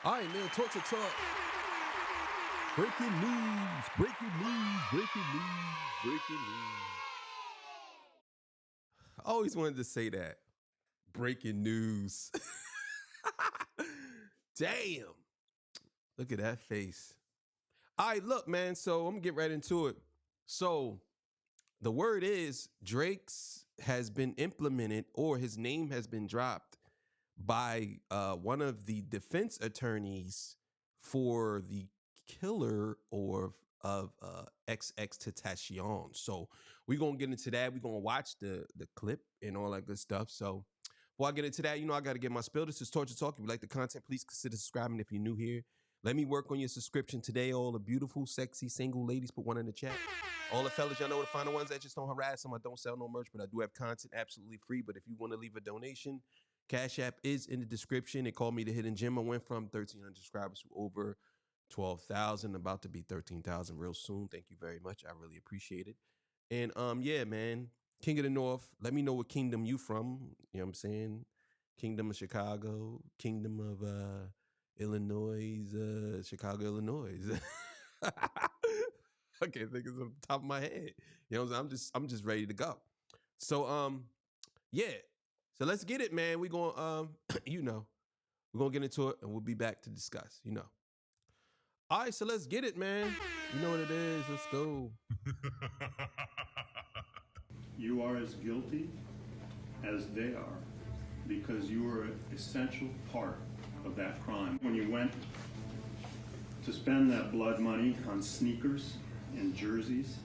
All right, man, torture talk. Breaking news, breaking news, breaking news, breaking news. I always wanted to say that. Breaking news. Damn. Look at that face. All right, look, man. So I'm gonna get right into it. So the word is Drake's has been implemented, or his name has been dropped by one of the defense attorneys for the killer or of XXXTentacion. So we're gonna get into that. We're gonna watch the clip and all that good stuff. So before I get into that, I gotta get my spill. This is Torture Talk. If you like the content, please consider subscribing if you're new here. Let me work on your subscription today. All the beautiful, sexy, single ladies, put one in the chat. All the fellas, y'all know where to find the ones that just don't harass them. I don't sell no merch, but I do have content absolutely free. But if you want to leave a donation, Cash App is in the description. It called me the Hidden Gem. I went from 1,300 subscribers to over 12,000, about to be 13,000 real soon. Thank you very much. I really appreciate it. And yeah, man, King of the North. Let me know what kingdom you from. You know what I'm saying? Kingdom of Chicago, Kingdom of Illinois, Chicago, Illinois. I can't think of the top of my head. You know what I'm saying? I'm just ready to go. So yeah. So let's get it, man. We're gonna we're gonna get into it and we'll be back to discuss, All right, so let's get it, man. You know what it is. Let's go. You are as guilty as they are because you were an essential part of that crime. When you went to spend that blood money on sneakers and jerseys,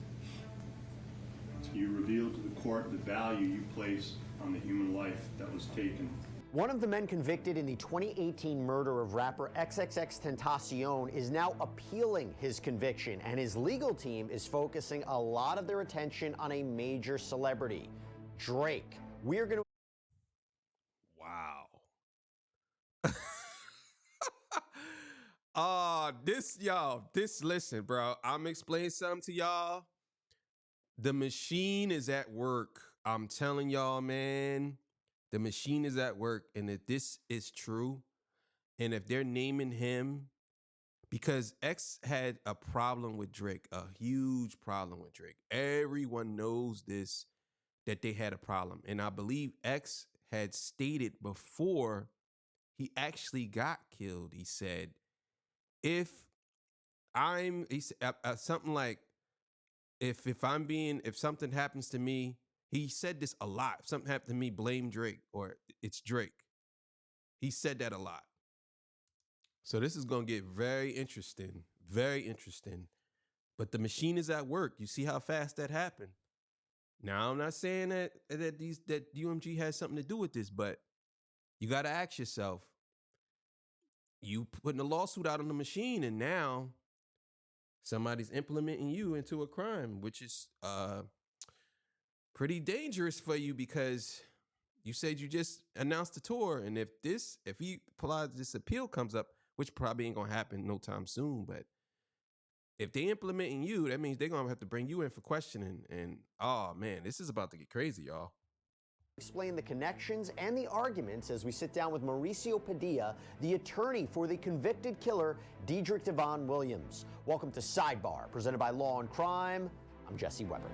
you revealed to the court the value you place on the human life that was taken. One of the men convicted in the 2018 murder of rapper XXXTentacion is now appealing his conviction, and his legal team is focusing a lot of their attention on a major celebrity, Drake. We're going to... Wow. Listen, bro. I'm explaining something to y'all. The machine is at work. I'm telling y'all, man. The machine is at work. And if this is true, and if they're naming him, because X had a problem with Drake, a huge problem with Drake. Everyone knows this, that they had a problem. And I believe X had stated before he actually got killed, he said, he said something like, if something happens to me, he said this a lot. If something happened to me, blame Drake, or it's Drake. He said that a lot. So this is going to get very interesting, very interesting. But the machine is at work. You see how fast that happened. Now, I'm not saying that UMG has something to do with this, but you got to ask yourself, you putting a lawsuit out on the machine, and now somebody's implementing you into a crime, which is pretty dangerous for you, because you said you just announced the tour, and if this appeal comes up, which probably ain't gonna happen no time soon, but if they implementing you, that means they're gonna have to bring you in for questioning. And oh man, this is about to get crazy, y'all. Explain the connections and the arguments as we sit down with Mauricio Padilla, the attorney for the convicted killer, Dedrick Devon Williams. Welcome to Sidebar, presented by Law and Crime. I'm Jesse Weber.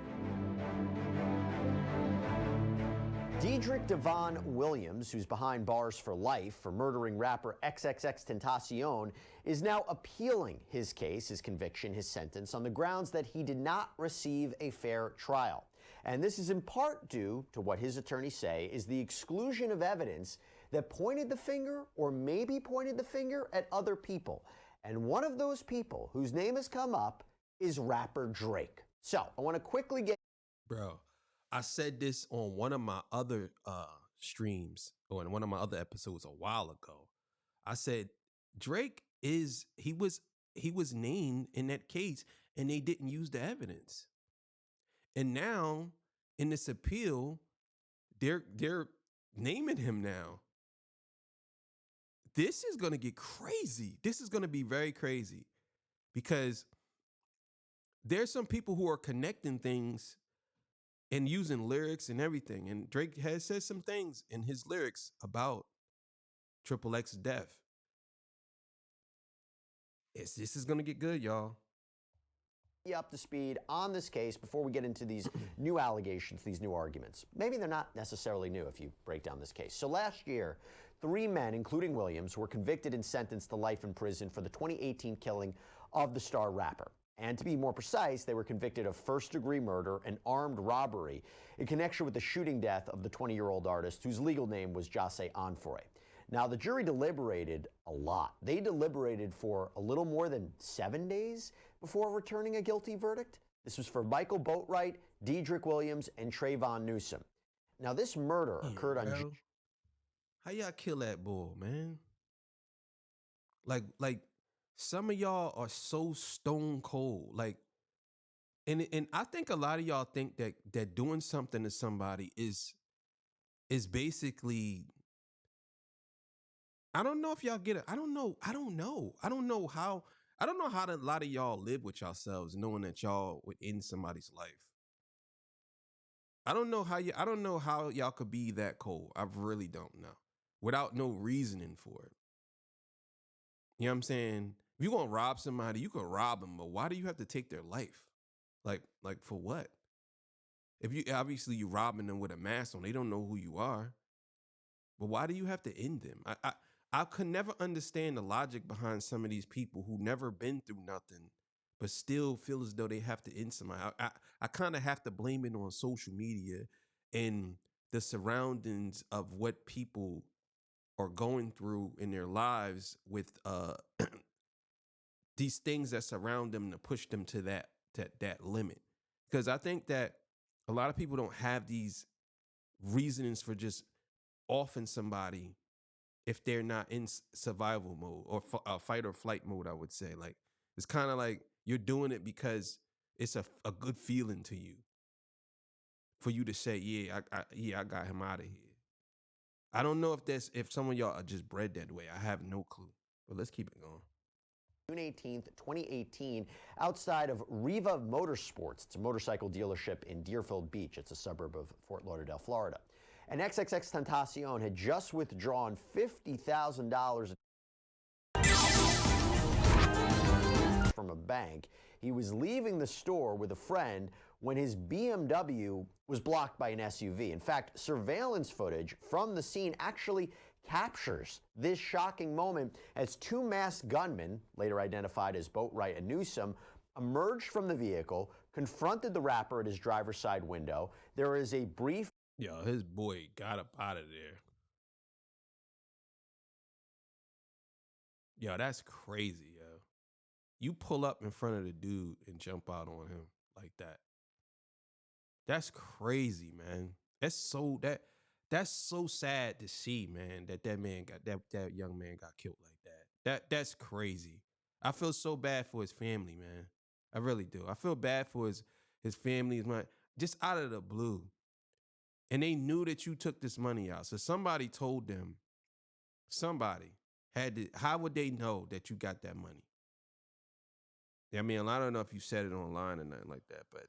Dedrick Devon Williams, who's behind bars for life for murdering rapper XXXTentacion, is now appealing his case, his conviction, his sentence, on the grounds that he did not receive a fair trial. And this is in part due to what his attorneys say is the exclusion of evidence that pointed the finger, or maybe pointed the finger, at other people. And one of those people whose name has come up is rapper Drake. So I want to quickly get... Bro, I said this on one of my other streams, or in one of my other episodes a while ago. I said Drake he was named in that case, and they didn't use the evidence. And now in this appeal, they're naming him now. This is going to get crazy. This is going to be very crazy, because there's some people who are connecting things and using lyrics and everything. And Drake has said some things in his lyrics about XXX's death. this is gonna get good, y'all. Up to speed on this case before we get into these new allegations, these new arguments. Maybe they're not necessarily new if you break down this case. So last year, 3 men, including Williams, were convicted and sentenced to life in prison for the 2018 killing of the star rapper. And to be more precise, they were convicted of first-degree murder and armed robbery in connection with the shooting death of the 20-year-old artist whose legal name was Jose Onfoy. Now, the jury deliberated a lot. They deliberated for a little more than 7 days before returning a guilty verdict. This was for Michael Boatwright, Dedrick Williams, and Trayvon Newsom. Now, this murder occurred on... How y'all kill that bull, man? Like some of y'all are so stone cold. Like, and I think a lot of y'all think that doing something to somebody is basically... I don't know if y'all get it. I don't know how a lot of y'all live with yourselves knowing that y'all would end somebody's life. I don't know how y'all could be that cold. I really don't know. Without no reasoning for it. You know what I'm saying? If you're gonna rob somebody, you can rob them, but why do you have to take their life? Like for what? If you obviously you're robbing them with a mask on, they don't know who you are. But why do you have to end them? I could never understand the logic behind some of these people who never been through nothing, but still feel as though they have to end somebody. I kind of have to blame it on social media and the surroundings of what people are going through in their lives with these things that surround them to push them to that limit. Because I think that a lot of people don't have these reasonings for just offing somebody if they're not in survival mode or fight or flight mode, I would say. Like, it's kind of like you're doing it because it's a good feeling to you for you to say, I got him out of here. I don't know if some of y'all are just bred that way. I have no clue, but let's keep it going. June 18th, 2018, outside of Riva Motorsports. It's a motorcycle dealership in Deerfield Beach. It's a suburb of Fort Lauderdale, Florida. And XXXTentacion had just withdrawn $50,000 from a bank. He was leaving the store with a friend when his BMW was blocked by an SUV. In fact, surveillance footage from the scene actually captures this shocking moment as 2 masked gunmen, later identified as Boatwright and Newsom, emerged from the vehicle, confronted the rapper at his driver's side window. There is a brief... Yo, his boy got up out of there. Yo, that's crazy, yo. You pull up in front of the dude and jump out on him like that. That's crazy, man. That's so sad to see, man, that young man got killed like that. That's crazy. I feel so bad for his family, man. I really do. I feel bad for his family, just out of the blue. And they knew that you took this money out. So somebody told them, how would they know that you got that money? I mean, I don't know if you said it online or nothing like that, but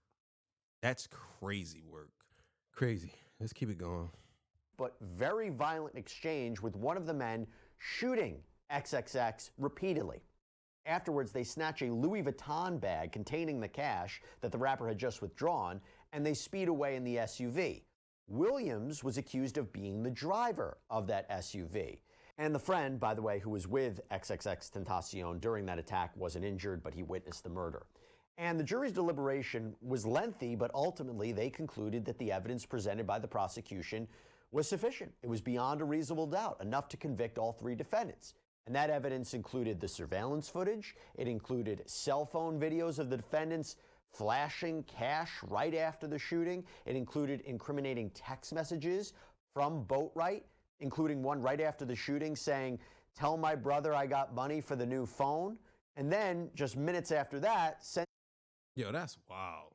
that's crazy work. Crazy. Let's keep it going. But very violent exchange with one of the men shooting XXX repeatedly. Afterwards, they snatch a Louis Vuitton bag containing the cash that the rapper had just withdrawn, and they speed away in the SUV. Williams was accused of being the driver of that SUV. And the friend, by the way, who was with XXXTentacion during that attack wasn't injured, but he witnessed the murder. And the jury's deliberation was lengthy, but ultimately they concluded that the evidence presented by the prosecution was sufficient. It was beyond a reasonable doubt, enough to convict all 3 defendants. And that evidence included the surveillance footage. It included cell phone videos of the defendants flashing cash right after the shooting. It included incriminating text messages from Boatwright, including one right after the shooting saying, "Tell my brother I got money for the new phone." And then just minutes after that, yo, that's wild.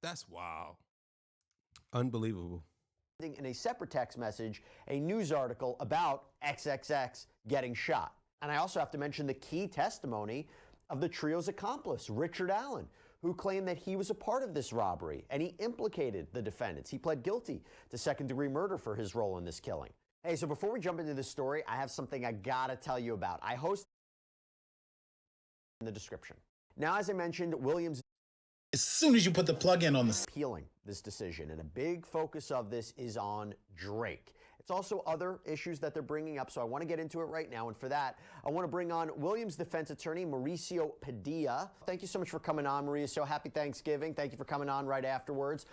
That's wild. Unbelievable. In a separate text message, a news article about XXX getting shot. And I also have to mention the key testimony of the trio's accomplice, Richard Allen, who claimed that he was a part of this robbery and he implicated the defendants. He pled guilty to second-degree murder for his role in this killing. Hey, so before we jump into this story, I have something I gotta tell you about. I host in the description. Now, as I mentioned, Williams, as soon as you put the plug in on the appealing this decision, and a big focus of this is on Drake. It's also other issues that they're bringing up, so I want to get into it right now. And for that, I want to bring on Williams' defense attorney, Mauricio Padilla. Thank you so much for coming on, Mauricio. Happy Thanksgiving. Thank you for coming on right afterwards.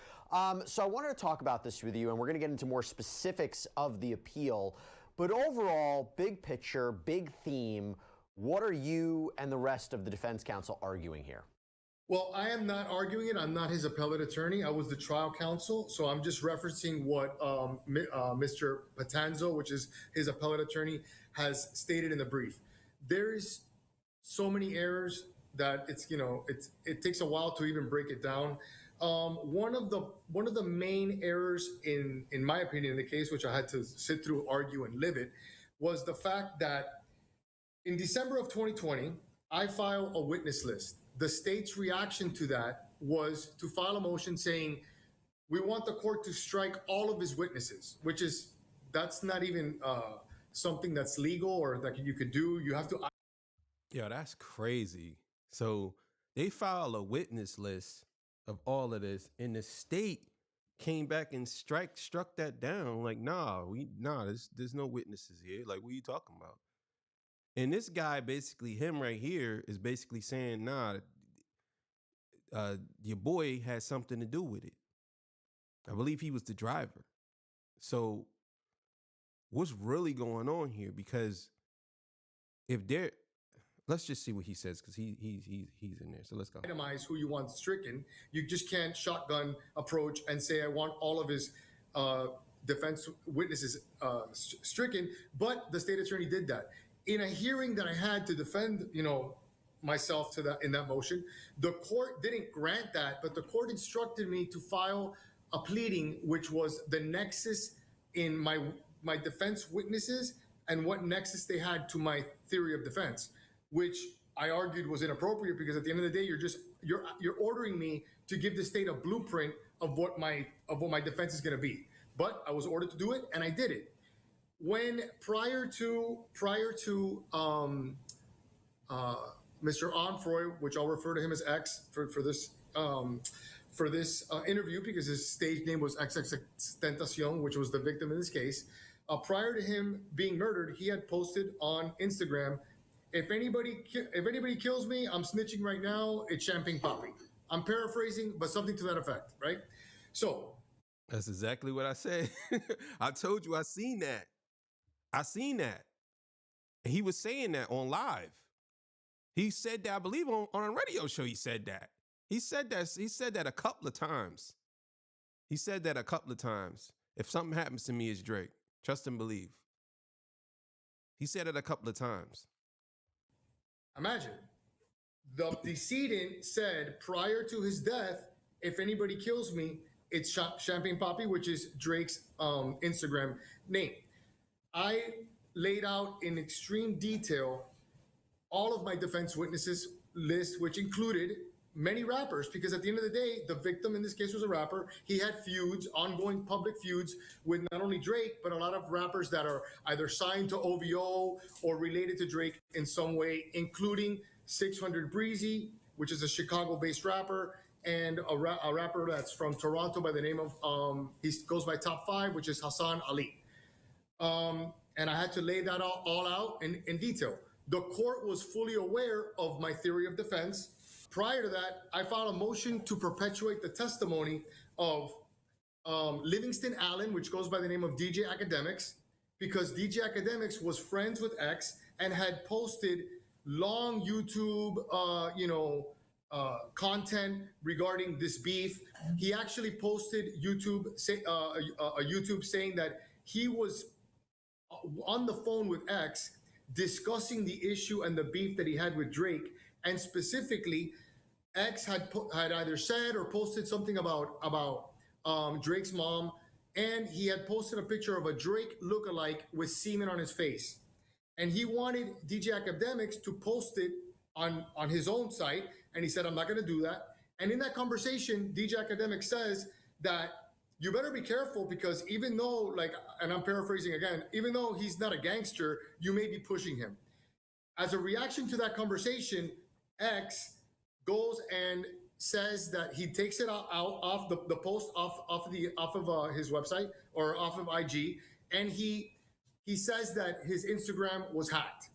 So I wanted to talk about this with you, and we're going to get into more specifics of the appeal. But overall, big picture, big theme, what are you and the rest of the defense counsel arguing here? Well, I am not arguing it. I'm not his appellate attorney. I was the trial counsel, so I'm just referencing what Mr. Patanzo, which is his appellate attorney, has stated in the brief. There's so many errors that it takes a while to even break it down. One of the main errors in my opinion in the case, which I had to sit through, argue, and live it, was the fact that in December of 2020, I filed a witness list. The state's reaction to that was to file a motion saying, we want the court to strike all of his witnesses, that's not even something that's legal or that you could do. You have to. Yeah, that's crazy. So they filed a witness list of all of this, and the state came back and struck that down. Like, there's no witnesses here. Like, what are you talking about? And this guy, basically, him right here, is basically saying, your boy has something to do with it. I believe he was the driver. So what's really going on here? Because let's just see what he says, because he's in there. So let's go. Itemize who you want stricken. You just can't shotgun approach and say, I want all of his defense witnesses stricken. But the state attorney did that. In a hearing that I had to defend, myself in that motion, the court didn't grant that, but the court instructed me to file a pleading, which was the nexus in my defense witnesses and what nexus they had to my theory of defense, which I argued was inappropriate because at the end of the day, you're ordering me to give the state a blueprint of what my defense is going to be. But I was ordered to do it, and I did it. When prior to Mr. Onfroy, which I'll refer to him as X for this interview because his stage name was XXXTentacion, which was the victim in this case. Prior to him being murdered, he had posted on Instagram, if anybody kills me, I'm snitching right now. It's champagne poppy. I'm paraphrasing, but something to that effect, right? So that's exactly what I said. I told you I seen that. And he was saying that on live. He said that, I believe, on a radio show. He said that. He said that a couple of times. If something happens to me, it's Drake. Trust and believe. He said it a couple of times. Imagine. The decedent said prior to his death, if anybody kills me, it's Champagne Poppy, which is Drake's Instagram name. I laid out in extreme detail all of my defense witnesses list, which included many rappers, because at the end of the day, the victim in this case was a rapper. He had feuds, ongoing public feuds with not only Drake, but a lot of rappers that are either signed to OVO or related to Drake in some way, including 600 Breezy, which is a Chicago-based rapper, and a rapper that's from Toronto by the name of, he goes by Top 5, which is Hassan Ali. And I had to lay that all out in detail. The court was fully aware of my theory of defense. Prior to that, I filed a motion to perpetuate the testimony of Livingston Allen, which goes by the name of DJ Academics, because DJ Academics was friends with X and had posted long YouTube, content regarding this beef. He actually posted YouTube saying that he was on the phone with X discussing the issue and the beef that he had with Drake, and specifically, X had either said or posted something about Drake's mom, and he had posted a picture of a Drake lookalike with semen on his face, and he wanted DJ Academics to post it on his own site, and he said, "I'm not going to do that." And in that conversation, DJ Academics says that you better be careful because even though, and I'm paraphrasing again, even though he's not a gangster, you may be pushing him. As a reaction to that conversation, X goes and says that he takes it out off the post off of his website or off of IG, and he says that his Instagram was hacked.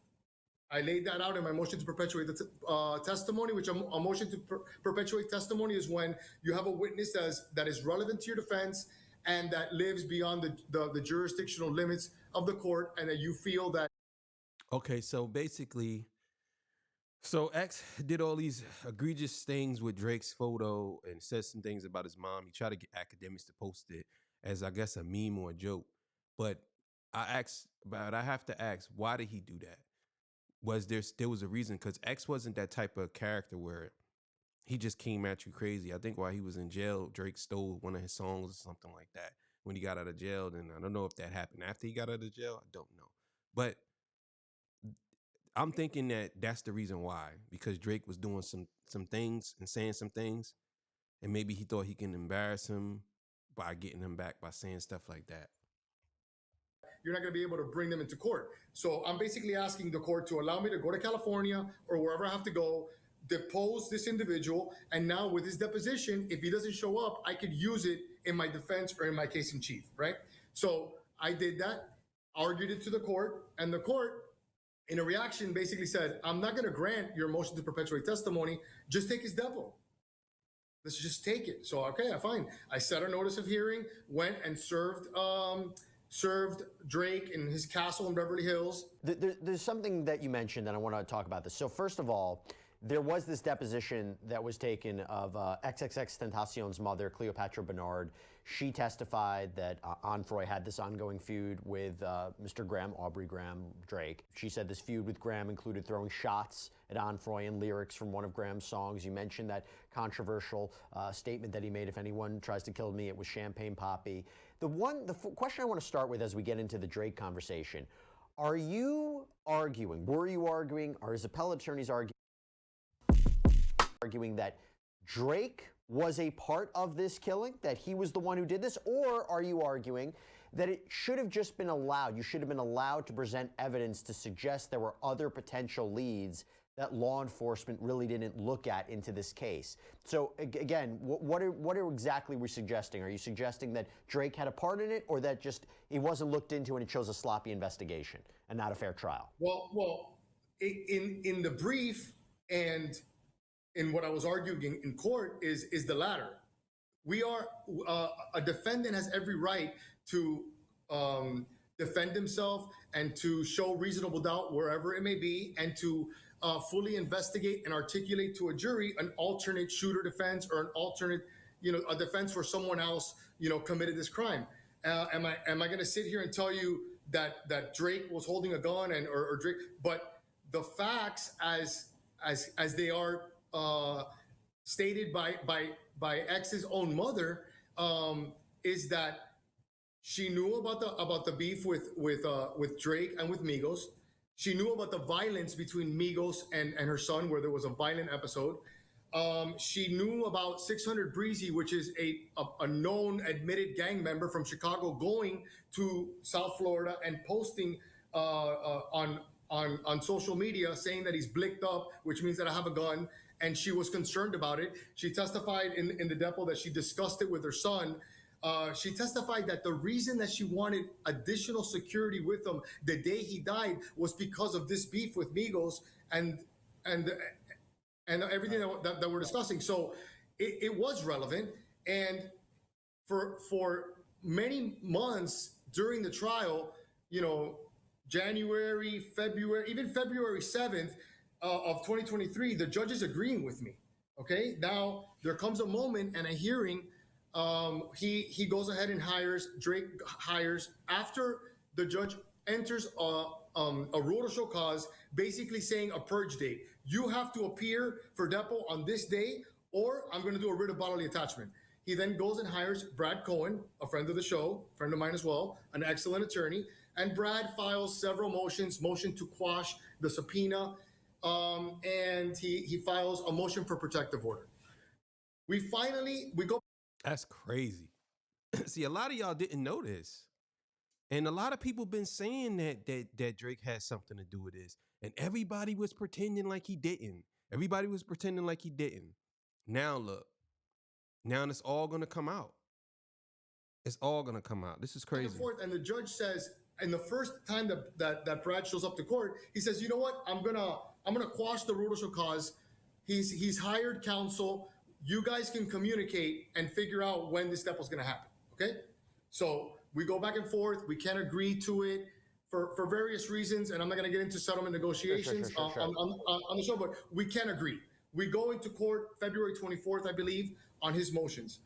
I laid that out in my motion to perpetuate the testimony, which a motion to perpetuate testimony is when you have a witness that is relevant to your defense and that lives beyond the jurisdictional limits of the court, and that you feel that. Okay, so basically, so X did all these egregious things with Drake's photo and said some things about his mom. He tried to get academics to post it as, I guess, a meme or a joke. But I have to ask, why did he do that? Was there was a reason? Because X wasn't that type of character where he just came at you crazy. I think while he was in jail, Drake stole one of his songs or something like that when he got out of jail. And I don't know if that happened after he got out of jail. I don't know. But I'm thinking that that's the reason why, because Drake was doing some things and saying some things, and maybe he thought he can embarrass him by getting him back by saying stuff like that. You're not going to be able to bring them into court. So I'm basically asking the court to allow me to go to California or wherever I have to go, depose this individual, and now with his deposition, if he doesn't show up, I could use it in my defense or in my case in chief, right? So I did that, argued it to the court, and the court, in a reaction, basically said, I'm not going to grant your motion to perpetuate testimony, just take his depo. Let's just take it. So, okay, fine. I set a notice of hearing, went and served Drake in his castle in Beverly Hills. There's something that you mentioned, and I want to talk about this. So first of all, there was this deposition that was taken of XXXTentacion's mother, Cleopatra Bernard. She testified that Onfroy had this ongoing feud with Mr. Graham, Aubrey Graham, Drake. She said this feud with Graham included throwing shots at Onfroy and lyrics from one of Graham's songs. You mentioned that controversial statement that he made, if anyone tries to kill me, it was Champagne Poppy. The question I want to start with as we get into the Drake conversation, were you arguing, or is appellate attorneys arguing that Drake was a part of this killing, that he was the one who did this, or are you arguing that it should have just been allowed, you should have been allowed to present evidence to suggest there were other potential leads that law enforcement really didn't look at into this case? So again, what are exactly we suggesting? Are you suggesting that Drake had a part in it, or that just it wasn't looked into and it chose a sloppy investigation and not a fair trial? Well, in the brief and in what I was arguing in court is the latter. We are a defendant has every right to defend himself and to show reasonable doubt wherever it may be, and to fully investigate and articulate to a jury an alternate shooter defense or an alternate, a defense where someone else, committed this crime. Am I going to sit here and tell you that Drake was holding a gun or Drake? But the facts as they are stated by X's own mother is that she knew about the beef with Drake and with Migos. She knew about the violence between Migos and her son, where there was a violent episode. She knew about 600 Breezy, which is a known admitted gang member from Chicago, going to South Florida and posting on social media saying that he's blicked up, which means that I have a gun, and she was concerned about it. She testified in the depot that she discussed it with her son. She testified that the reason that she wanted additional security with him the day he died was because of this beef with Migos and everything that we're discussing. So it was relevant, and for many months during the trial, January, February, even February 7th of 2023, the judge is agreeing with me. Okay, now there comes a moment and a hearing. He goes ahead and Drake hires, after the judge enters a rule to show cause, basically saying a purge date. You have to appear for depo on this day, or I'm going to do a writ of bodily attachment. He then goes and hires Brad Cohen, a friend of the show, friend of mine as well, an excellent attorney. And Brad files several motions, motion to quash the subpoena, and he files a motion for protective order. We go. That's crazy. See, a lot of y'all didn't know this. And a lot of people been saying that Drake had something to do with this. And everybody was pretending like he didn't. Everybody was pretending like he didn't. Now look, now it's all gonna come out. It's all gonna come out. This is crazy. And the judge says, and the first time that Brad shows up to court, he says, you know what? I'm gonna quash the rule of show cause. He's hired counsel. You guys can communicate and figure out when this step was gonna happen. Okay? So we go back and forth. We can't agree to it for various reasons, and I'm not gonna get into settlement negotiations Sure. on the show, but we can't agree. We go into court February 24th, I believe, on his motions.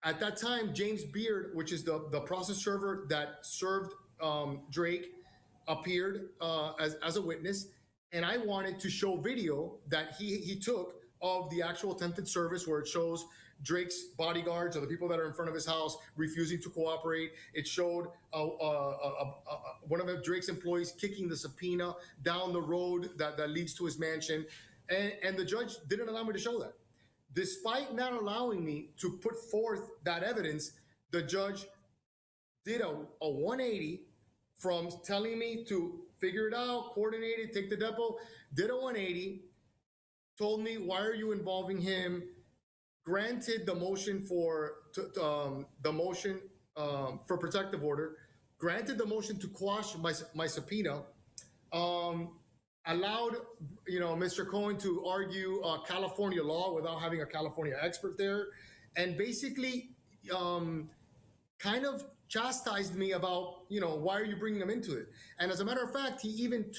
At that time, James Beard, which is the process server that served Drake, appeared as a witness, and I wanted to show video that he took of the actual attempted service, where it shows Drake's bodyguards or the people that are in front of his house refusing to cooperate. It showed one of Drake's employees kicking the subpoena down the road that leads to his mansion, and the judge didn't allow me to show that. Despite not allowing me to put forth that evidence, the judge did a 180 from telling me to figure it out, coordinate it, take the depot, did a 180, told me, why are you involving him? Granted the motion for protective order, granted the motion to quash my subpoena, allowed Mr. Cohen to argue California law without having a California expert there, and basically kind of chastised me about why are you bringing them into it. And as a matter of fact, he even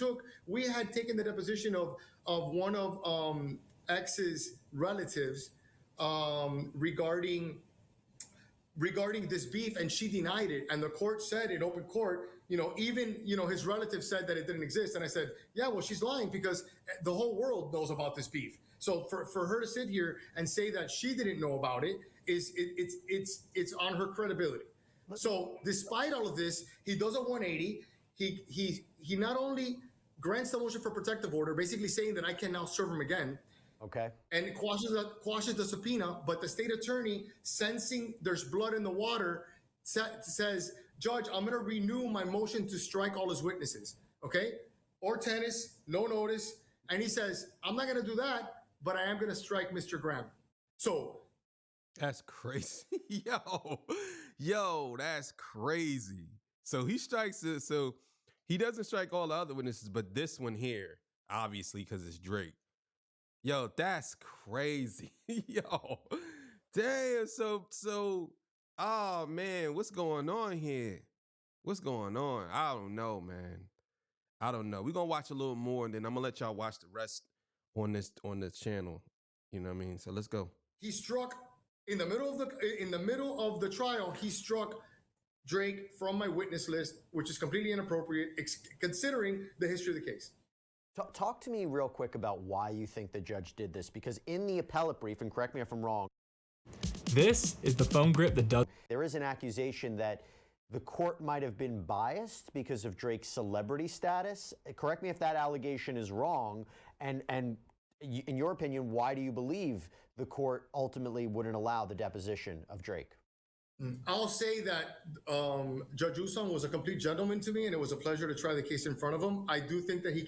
we had taken the deposition of one of X's relatives regarding this beef, and she denied it, and the court said in open court, even his relative said that it didn't exist, and I said, yeah, well, she's lying because the whole world knows about this beef. So for her to sit here and say that she didn't know about it it's on her credibility. So despite all of this, he does a 180. He not only grants the motion for protective order, basically saying that I can now serve him again. Okay. And it quashes the subpoena, but the state attorney, sensing there's blood in the water, says, Judge, I'm going to renew my motion to strike all his witnesses. Okay? Or tennis, no notice. And he says, I'm not going to do that, but I am going to strike Mr. Graham. So that's crazy. Yo, that's crazy. So he strikes it. So he doesn't strike all the other witnesses, but this one here, obviously, because it's Drake. Yo, that's crazy. Yo, damn. So, oh man, what's going on here? What's going on? I don't know, man. I don't know. We're gonna watch a little more, and then I'm gonna let y'all watch the rest on this channel. You know what I mean? So let's go. He struck in the middle of the trial. He struck Drake from my witness list, which is completely inappropriate, considering the history of the case. Talk to me real quick about why you think the judge did this, because in the appellate brief, and correct me if I'm wrong, this is the foam grip that does. There is an accusation that the court might have been biased because of Drake's celebrity status. Correct me if that allegation is wrong, and in your opinion, why do you believe the court ultimately wouldn't allow the deposition of Drake? I'll say that Judge Uson was a complete gentleman to me, and it was a pleasure to try the case in front of him. I do think that he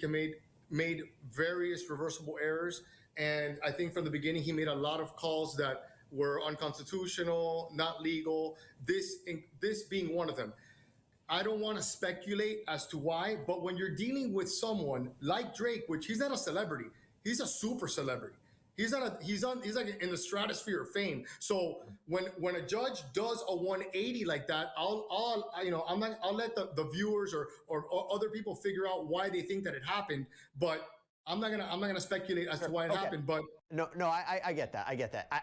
made various reversible errors, and I think from the beginning he made a lot of calls that were unconstitutional, not legal, this being one of them. I don't want to speculate as to why, but when you're dealing with someone like Drake, which he's not a celebrity, he's a super celebrity. He's like in the stratosphere of fame. So when a judge does a 180 like that, I'll let the viewers or other people figure out why they think that it happened, but I'm not gonna speculate as to why it happened. But no, I get that.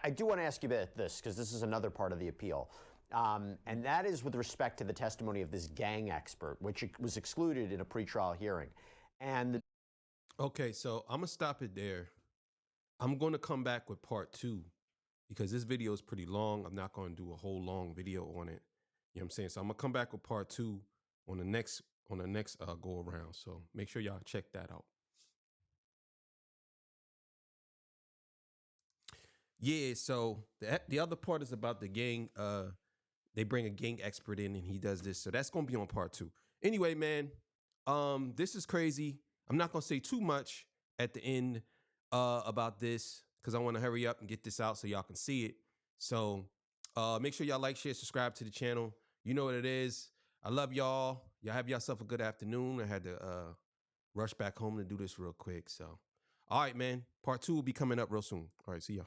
I do want to ask you about this, because this is another part of the appeal. And that is with respect to the testimony of this gang expert, which was excluded in a pretrial hearing. Okay, so I'm gonna stop it there. I'm going to come back with part 2 because this video is pretty long. I'm not going to do a whole long video on it. You know what I'm saying? So I'm going to come back with part 2 on the next go around. So make sure y'all check that out. Yeah, so the other part is about the gang. They bring a gang expert in and he does this. So that's going to be on part 2. Anyway, man, this is crazy. I'm not going to say too much at the end. about this because I want to hurry up and get this out so y'all can see it. So make sure y'all like, share, subscribe to the channel. You know what it is. I love y'all. Y'all have yourself a good afternoon. I had to rush back home to do this real quick. So, all right, man. Part 2 will be coming up real soon. All right, see y'all.